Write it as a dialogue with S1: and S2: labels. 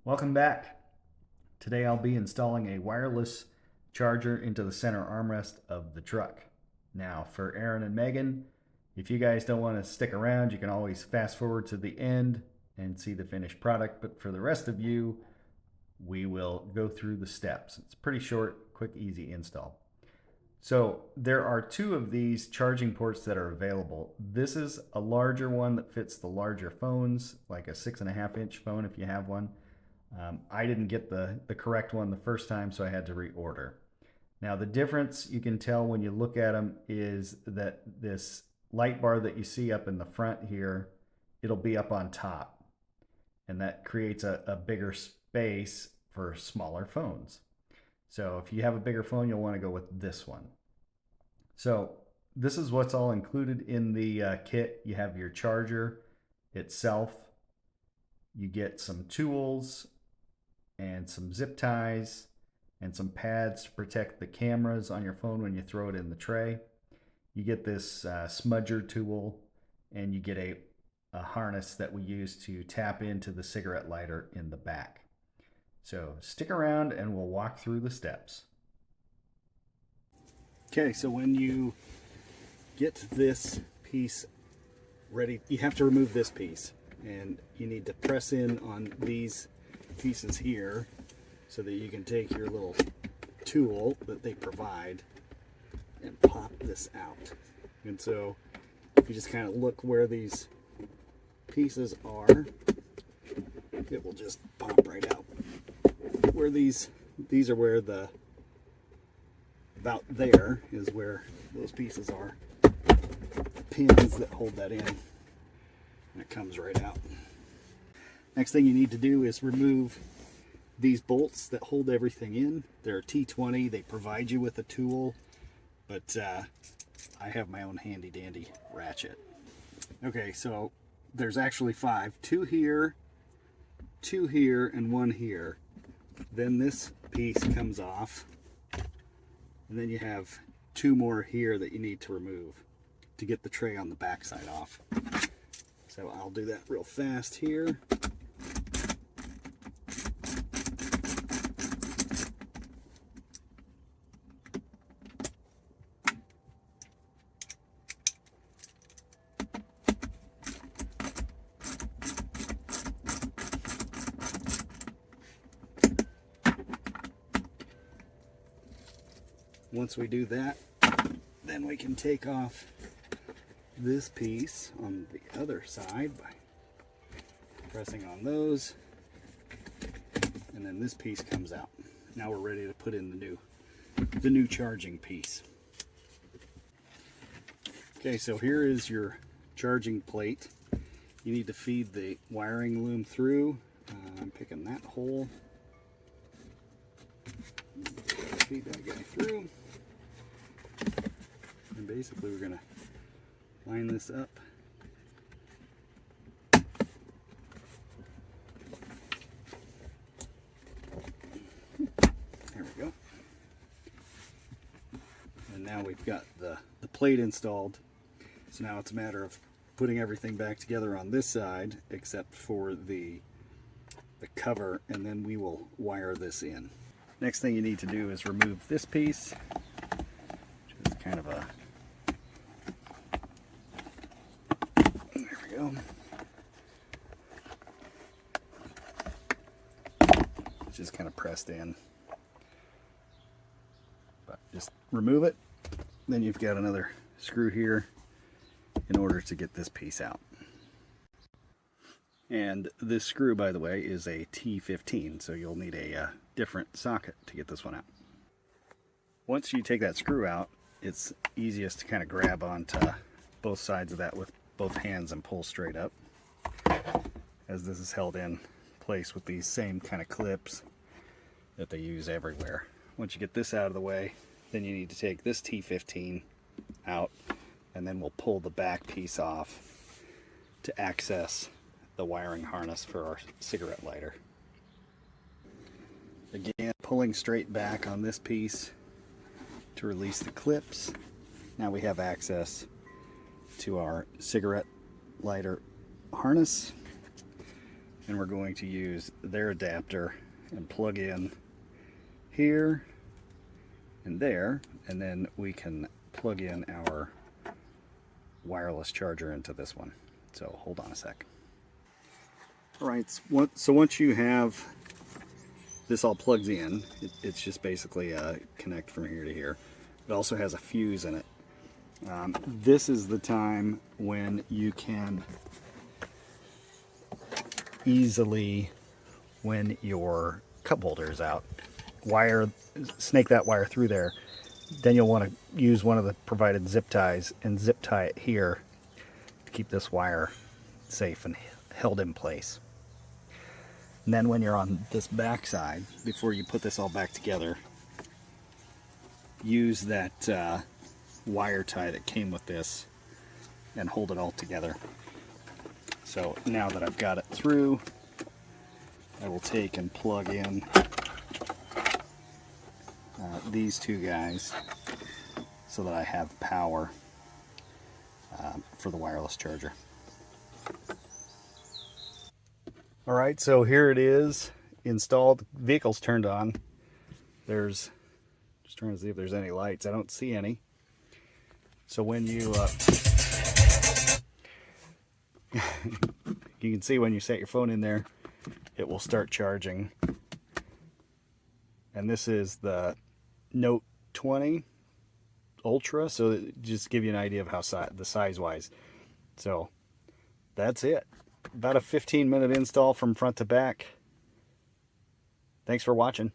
S1: Welcome back. Today I'll be installing a wireless charger into the center armrest of the truck. Now for Aaron and Megan, if you guys don't want to stick around, you can always fast forward to the end and see the finished product, but for the rest of you, we will go through the steps. It's pretty short, quick, easy install. So there are two of these charging ports that are available. This is a larger one that fits the larger phones, like a 6.5-inch phone if you have one. I didn't get the correct one the first time, so I had to reorder. Now the difference you can tell when you look at them is that this light bar that you see up in the front here, it'll be up on top. And that creates a bigger space for smaller phones. So if you have a bigger phone, you'll want to go with this one. So this is what's all included in the kit. You have your charger itself. You get some tools and some zip ties and some pads to protect the cameras on your phone when you throw it in the tray. You get this smudger tool, and you get a harness that we use to tap into the cigarette lighter in the back. So stick around and we'll walk through the steps. Okay, so when you get this piece ready, you have to remove this piece, and you need to press in on these pieces here so that you can take your little tool that they provide and pop this out. And so if you just kind of look where these pieces are, it will just pop right out. Where these are where the, about there is where those pieces are. Pins that hold that in, and it comes right out. Next thing you need to do is remove these bolts that hold everything in. They're T20, they provide you with a tool, but I have my own handy dandy ratchet. Okay, so there's actually 5, 2 here, 2 here, and 1 here. Then this piece comes off, and then you have 2 more here that you need to remove to get the tray on the back side off. So I'll do that real fast here. Once we do that, then we can take off this piece on the other side by pressing on those, and then this piece comes out. Now we're ready to put in the new charging piece. Okay, so here is your charging plate. You need to feed the wiring loom through. I'm picking that hole. Feed that guy through. And basically we're going to line this up. There we go. And now we've got the plate installed. So now it's a matter of putting everything back together on this side except for the cover, and then we will wire this in. Next thing you need to do is remove this piece, which is kind of a, there we go. It's just kind of pressed in. But just remove it, then you've got another screw here in order to get this piece out. And this screw, by the way, is a T15, so you'll need a different socket to get this one out. Once you take that screw out, it's easiest to kind of grab onto both sides of that with both hands and pull straight up, as this is held in place with these same kind of clips that they use everywhere. Once you get this out of the way, then you need to take this T15 out, and then we'll pull the back piece off to access the wiring harness for our cigarette lighter. Again, pulling straight back on this piece to release the clips. Now we have access to our cigarette lighter harness. and we're going to use their adapter and plug in here and there, and then we can plug in our wireless charger into this one. So hold on a sec. All right, so once you have this all plugged in, it's just basically a connect from here to here. It also has a fuse in it. This is the time when you can easily, when your cup holder is out, snake that wire through there. Then you'll want to use one of the provided zip ties and zip tie it here to keep this wire safe and held in place. And then when you're on this back side, before you put this all back together, use that wire tie that came with this and hold it all together. So now that I've got it through, I will take and plug in these two guys so that I have power for the wireless charger. All right, so here it is installed. Vehicle's turned on. Just trying to see if there's any lights. I don't see any. So when you you can see when you set your phone in there, it will start charging. And this is the Note 20 Ultra, so just give you an idea of how the size wise. So that's it. About a 15-minute install from front to back. Thanks for watching.